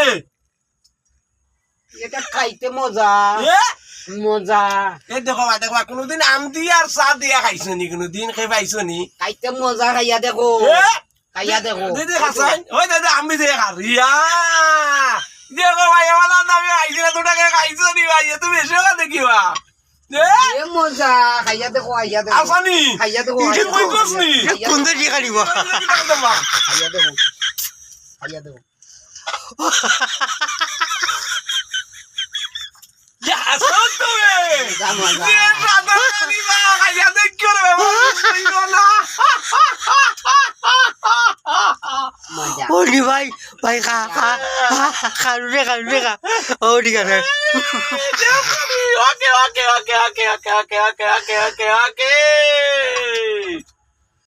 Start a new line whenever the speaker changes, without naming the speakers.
রে
এটা খাইতে মজা মজা
এই দেখো কোনোদিন আম দিয়ে আর চাহ দিয়া খাইছো নি কোনোদিন খাই পাইছো নি
খাইতে মজা খাইয়া দেখো খাইয়া দেখো
দিদি খাসাই ওই দাদা আমি দিয়ে খারিয়া দেখো ভাই আমার দামি খাইছি না 2 টাকা খাইছো নি ভাই তুমি এসে দেখিবা
এ মজা খাইয়া দেখো খাইয়া দেখো
আসানি
খাইয়া দেখো
কি কই কসনি
কোন দিকে খালিবা
খাইয়া দেখো খাইয়া দেখো
Ya, son তুমি
মজা
এ রাধা রানী বা খাইয়া দেখো রে বাবা
মজা
ওলি ভাই ভাই খা খা খালু রে খা ও ঠিক আছে
Okay.